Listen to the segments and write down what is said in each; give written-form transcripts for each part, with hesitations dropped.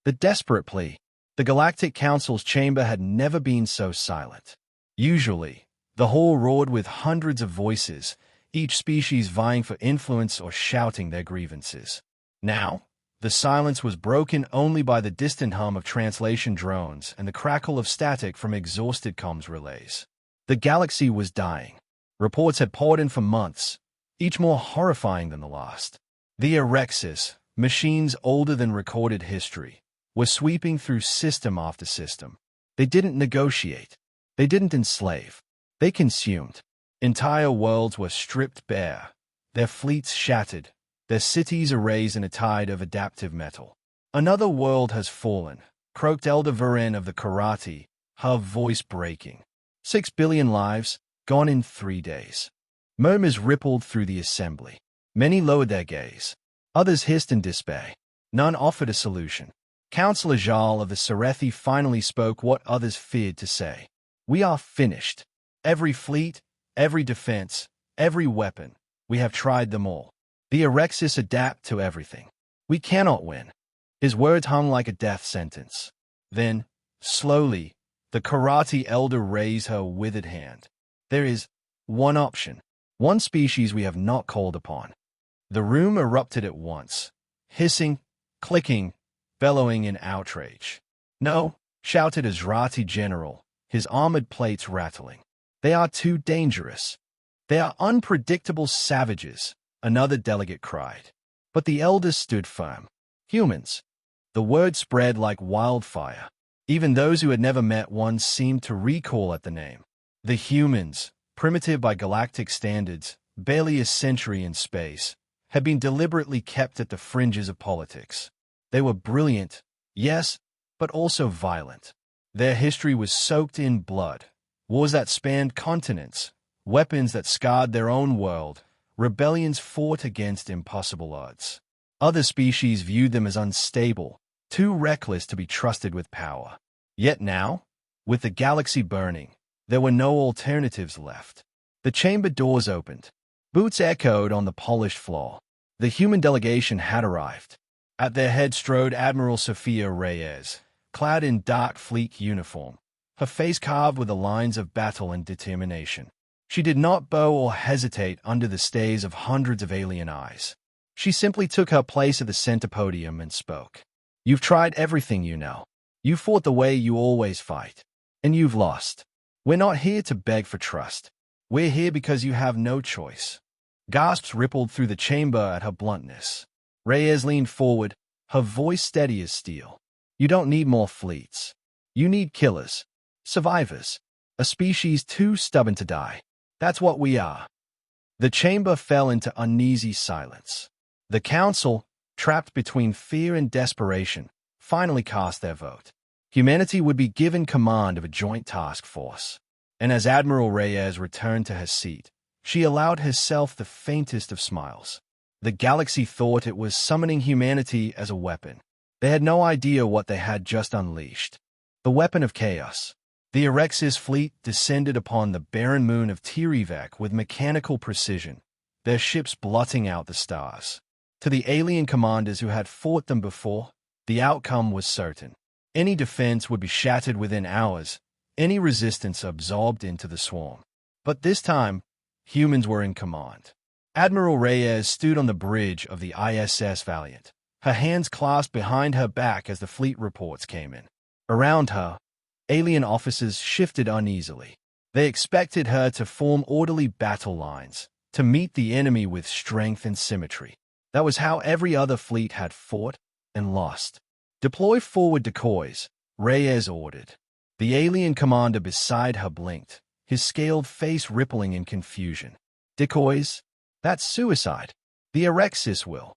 The desperate plea. The Galactic Council's chamber had never been so silent. Usually, the hall roared with hundreds of voices, each species vying for influence or shouting their grievances. Now, the silence was broken only by the distant hum of translation drones and the crackle of static from exhausted comms relays. The galaxy was dying. Reports had poured in for months, each more horrifying than the last. The Erexis, machines older than recorded history, were sweeping through system after system. They didn't negotiate. They didn't enslave. They consumed. Entire worlds were stripped bare, their fleets shattered, their cities erased in a tide of adaptive metal. Another world has fallen, croaked Elder Varen of the Karate, her voice breaking. 6 billion lives, gone in 3 days. Murmurs rippled through the assembly. Many lowered their gaze. Others hissed in despair. None offered a solution. Councillor Jal of the Serethi finally spoke what others feared to say. We are finished. Every fleet, every defense, every weapon, we have tried them all. The Erexis adapt to everything. We cannot win. His words hung like a death sentence. Then, slowly, the Karate elder raised her withered hand. There is one option, one species we have not called upon. The room erupted at once, hissing, clicking, bellowing in outrage. No, shouted Azrati General, his armored plates rattling. They are too dangerous. They are unpredictable savages, another delegate cried. But the elders stood firm. Humans. The word spread like wildfire. Even those who had never met one seemed to recoil at the name. The humans, primitive by galactic standards, barely a century in space, had been deliberately kept at the fringes of politics. They were brilliant, yes, but also violent. Their history was soaked in blood, wars that spanned continents, weapons that scarred their own world, rebellions fought against impossible odds. Other species viewed them as unstable, too reckless to be trusted with power. Yet now, with the galaxy burning, there were no alternatives left. The chamber doors opened. Boots echoed on the polished floor. The human delegation had arrived. At their head strode Admiral Sophia Reyes, clad in dark fleet uniform, her face carved with the lines of battle and determination. She did not bow or hesitate under the stares of hundreds of alien eyes. She simply took her place at the center podium and spoke. You've tried everything you know. You fought the way you always fight. And you've lost. We're not here to beg for trust. We're here because you have no choice. Gasps rippled through the chamber at her bluntness. Reyes leaned forward, her voice steady as steel. You don't need more fleets. You need killers. Survivors. A species too stubborn to die. That's what we are. The chamber fell into uneasy silence. The council, trapped between fear and desperation, finally cast their vote. Humanity would be given command of a joint task force. And as Admiral Reyes returned to her seat, she allowed herself the faintest of smiles. The galaxy thought it was summoning humanity as a weapon. They had no idea what they had just unleashed. The weapon of chaos. The Erexis fleet descended upon the barren moon of Tirivek with mechanical precision, their ships blotting out the stars. To the alien commanders who had fought them before, the outcome was certain. Any defense would be shattered within hours, any resistance absorbed into the swarm. But this time, humans were in command. Admiral Reyes stood on the bridge of the ISS Valiant, her hands clasped behind her back as the fleet reports came in. Around her, alien officers shifted uneasily. They expected her to form orderly battle lines, to meet the enemy with strength and symmetry. That was how every other fleet had fought and lost. Deploy forward decoys, Reyes ordered. The alien commander beside her blinked, his scaled face rippling in confusion. Decoys? That's suicide. The Erexis will.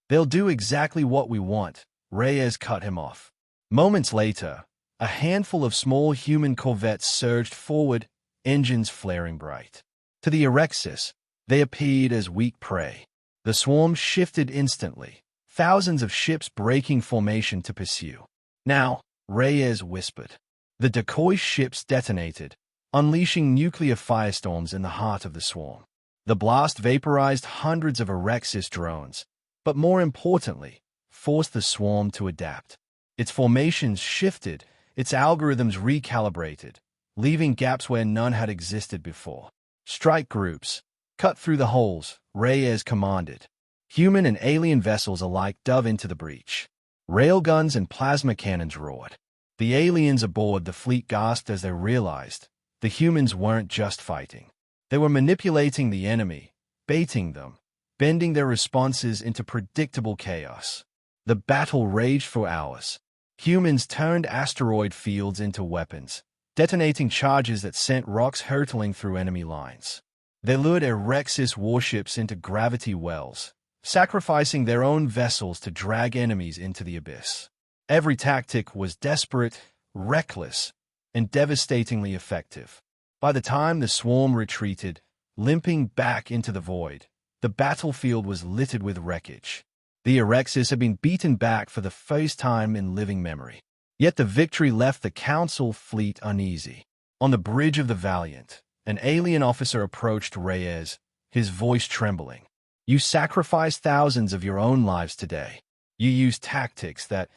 They'll do exactly what we want, Reyes cut him off. Moments later, a handful of small human corvettes surged forward, engines flaring bright. To the Erexis, they appeared as weak prey. The swarm shifted instantly, thousands of ships breaking formation to pursue. Now, Reyes whispered. The decoy ships detonated, unleashing nuclear firestorms in the heart of the swarm. The blast vaporized hundreds of Erexis drones, but more importantly, forced the swarm to adapt. Its formations shifted, its algorithms recalibrated, leaving gaps where none had existed before. Strike groups. Cut through the holes, Reyes commanded. Human and alien vessels alike dove into the breach. Railguns and plasma cannons roared. The aliens aboard the fleet gasped as they realized the humans weren't just fighting. They were manipulating the enemy, baiting them, bending their responses into predictable chaos. The battle raged for hours. Humans turned asteroid fields into weapons, detonating charges that sent rocks hurtling through enemy lines. They lured Erexis warships into gravity wells, sacrificing their own vessels to drag enemies into the abyss. Every tactic was desperate, reckless, and devastatingly effective. By the time the swarm retreated, limping back into the void, the battlefield was littered with wreckage. The Erexis had been beaten back for the first time in living memory. Yet the victory left the Council fleet uneasy. On the bridge of the Valiant, an alien officer approached Reyes, his voice trembling. You sacrificed thousands of your own lives today. You used tactics that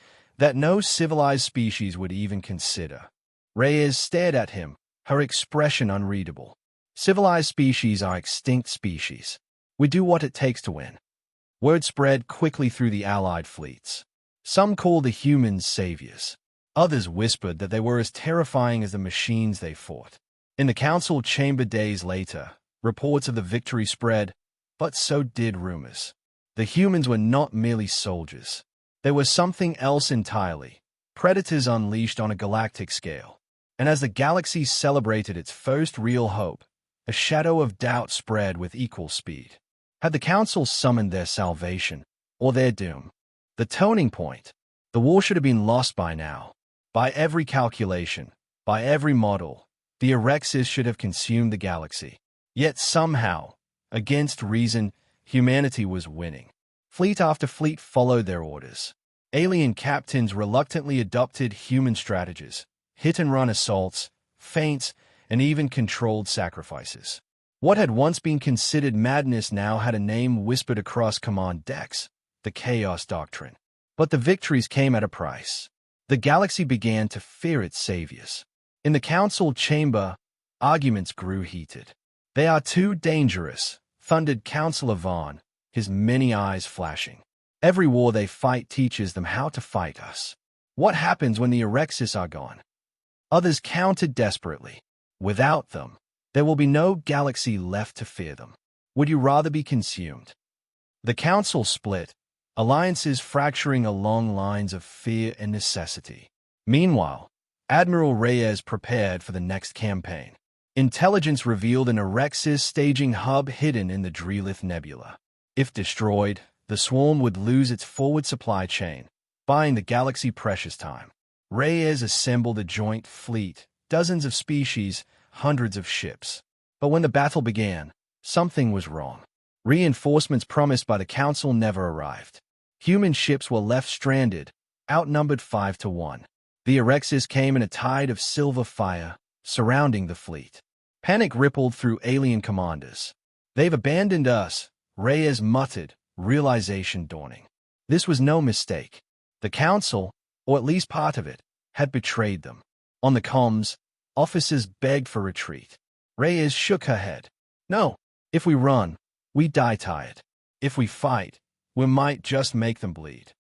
no civilized species would even consider. Reyes stared at him, her expression unreadable. Civilized species are extinct species. We do what it takes to win. Word spread quickly through the Allied fleets. Some called the humans saviors. Others whispered that they were as terrifying as the machines they fought. In the Council chamber days later, reports of the victory spread, but so did rumors. The humans were not merely soldiers. They were something else entirely, predators unleashed on a galactic scale. And as the galaxy celebrated its first real hope, a shadow of doubt spread with equal speed. Had the Council summoned their salvation, or their doom? The turning point. The war should have been lost by now. By every calculation, by every model, the Erexis should have consumed the galaxy. Yet somehow, against reason, humanity was winning. Fleet after fleet followed their orders. Alien captains reluctantly adopted human strategies, hit-and-run assaults, feints, and even controlled sacrifices. What had once been considered madness now had a name whispered across command decks: the Chaos Doctrine. But the victories came at a price. The galaxy began to fear its saviors. In the Council chamber, arguments grew heated. They are too dangerous, thundered Councillor Vaughn, his many eyes flashing. Every war they fight teaches them how to fight us. What happens when the Erexis are gone? Others countered desperately. Without them, there will be no galaxy left to fear them. Would you rather be consumed? The Council split, alliances fracturing along lines of fear and necessity. Meanwhile, Admiral Reyes prepared for the next campaign. Intelligence revealed an Erexis staging hub hidden in the Drelith Nebula. If destroyed, the swarm would lose its forward supply chain, buying the galaxy precious time. Reyes assembled a joint fleet, dozens of species, hundreds of ships. But when the battle began, something was wrong. Reinforcements promised by the Council never arrived. Human ships were left stranded, outnumbered 5-1. The Erexis came in a tide of silver fire, surrounding the fleet. Panic rippled through alien commanders. They've abandoned us, Reyes muttered, realization dawning. This was no mistake. The Council, or at least part of it, had betrayed them. On the comms, officers begged for retreat. Reyes shook her head. No, if we run, we die tired. If we fight, we might just make them bleed.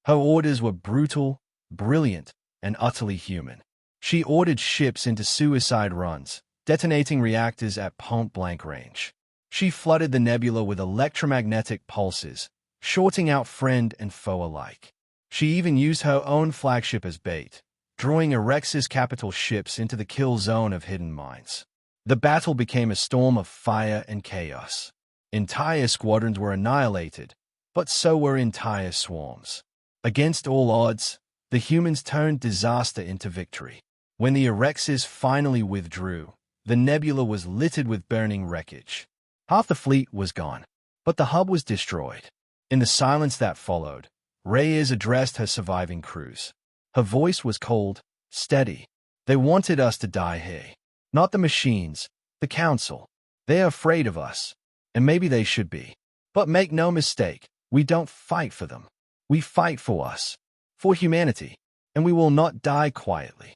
Her orders were brutal, brilliant, and utterly human. She ordered ships into suicide runs, detonating reactors at point-blank range. She flooded the nebula with electromagnetic pulses, shorting out friend and foe alike. She even used her own flagship as bait, drawing Erexis capital ships into the kill zone of hidden mines. The battle became a storm of fire and chaos. Entire squadrons were annihilated, but so were entire swarms. Against all odds, the humans turned disaster into victory. When the Erexis finally withdrew, the nebula was littered with burning wreckage. Half the fleet was gone, but the hub was destroyed. In the silence that followed, Reyes addressed her surviving crews. Her voice was cold, steady. They wanted us to die here. Not the machines, the Council. They are afraid of us, and maybe they should be. But make no mistake, we don't fight for them. We fight for us, for humanity. and we will not die quietly.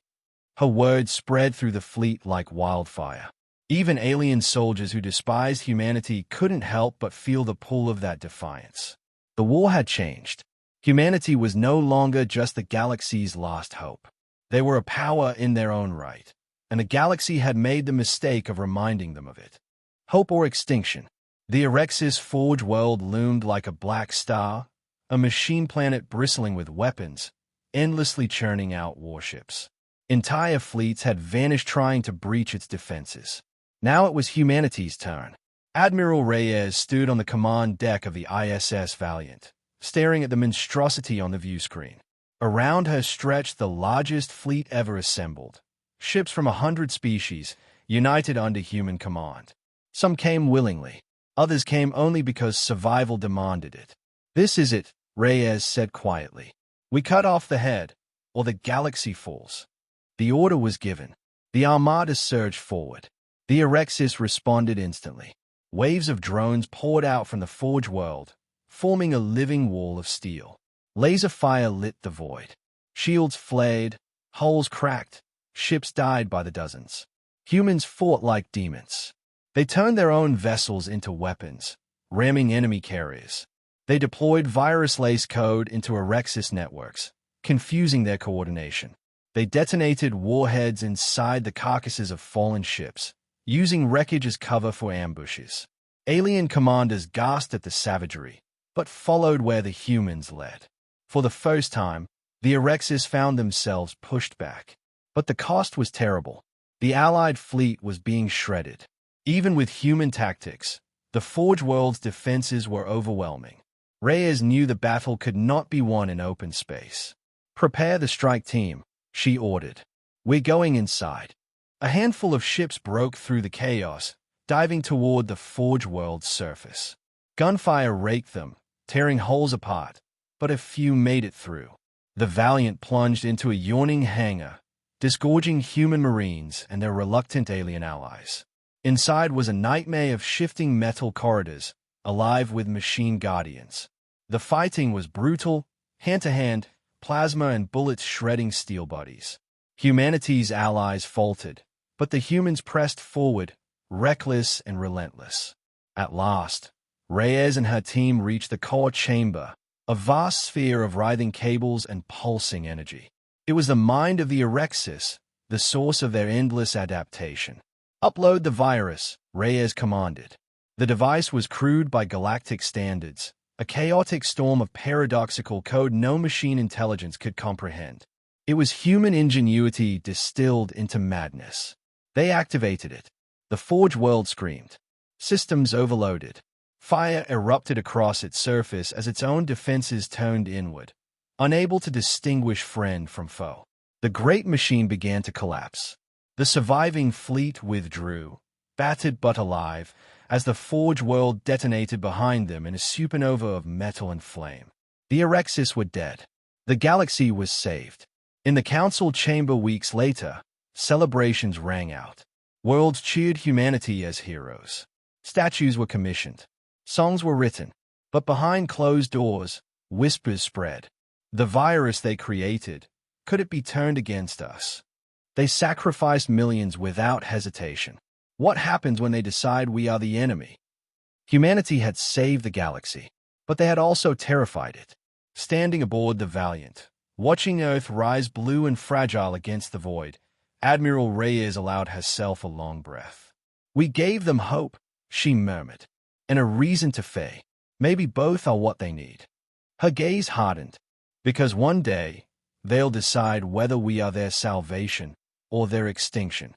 Her words spread through the fleet like wildfire. Even alien soldiers who despised humanity couldn't help but feel the pull of that defiance. The war had changed. Humanity was no longer just the galaxy's last hope. They were a power in their own right, and the galaxy had made the mistake of reminding them of it. Hope or extinction. The Erexis Forge world loomed like a black star, a machine planet bristling with weapons, endlessly churning out warships. Entire fleets had vanished trying to breach its defenses. Now it was humanity's turn. Admiral Reyes stood on the command deck of the ISS Valiant, staring at the monstrosity on the view screen. Around her stretched the largest fleet ever assembled. Ships from 100 species, united under human command. Some came willingly. Others came only because survival demanded it. "This is it," Reyes said quietly. "We cut off the head, or the galaxy falls." The order was given. The armada surged forward. The Erexis responded instantly. Waves of drones poured out from the Forge world, forming a living wall of steel. Laser fire lit the void. Shields flared, hulls cracked, ships died by the dozens. Humans fought like demons. They turned their own vessels into weapons, ramming enemy carriers. They deployed virus-laced code into Erexis networks, confusing their coordination. They detonated warheads inside the carcasses of fallen ships, using wreckage as cover for ambushes. Alien commanders gasped at the savagery, but followed where the humans led. For the first time, the Erexis found themselves pushed back. But the cost was terrible. The Allied fleet was being shredded. Even with human tactics, the Forge world's defenses were overwhelming. Reyes knew the battle could not be won in open space. "Prepare the strike team," she ordered. "We're going inside." A handful of ships broke through the chaos, diving toward the Forge world's surface. Gunfire raked them, tearing hulls apart, but a few made it through. The Valiant plunged into a yawning hangar, disgorging human marines and their reluctant alien allies. Inside was a nightmare of shifting metal corridors, alive with machine guardians. The fighting was brutal, hand-to-hand, plasma and bullets shredding steel bodies. Humanity's allies faltered, but the humans pressed forward, reckless and relentless. At last, Reyes and her team reached the core chamber, a vast sphere of writhing cables and pulsing energy. It was the mind of the Erexis, the source of their endless adaptation. "Upload the virus," Reyes commanded. The device was crude by galactic standards, a chaotic storm of paradoxical code no machine intelligence could comprehend. It was human ingenuity distilled into madness. They activated it. The Forge world screamed. Systems overloaded. Fire erupted across its surface as its own defenses turned inward, unable to distinguish friend from foe. The great machine began to collapse. The surviving fleet withdrew, battered but alive, as the Forge world detonated behind them in a supernova of metal and flame. The Erexis were dead. The galaxy was saved. In the council chamber weeks later, celebrations rang out. Worlds cheered humanity as heroes. Statues were commissioned. Songs were written. But behind closed doors, whispers spread. The virus they created, could it be turned against us? They sacrificed millions without hesitation. What happens when they decide we are the enemy? Humanity had saved the galaxy, but they had also terrified it. Standing aboard the Valiant, watching Earth rise blue and fragile against the void, Admiral Reyes allowed herself a long breath. "We gave them hope," she murmured, "and a reason to fear. Maybe both are what they need." Her gaze hardened, because one day, they'll decide whether we are their salvation or their extinction.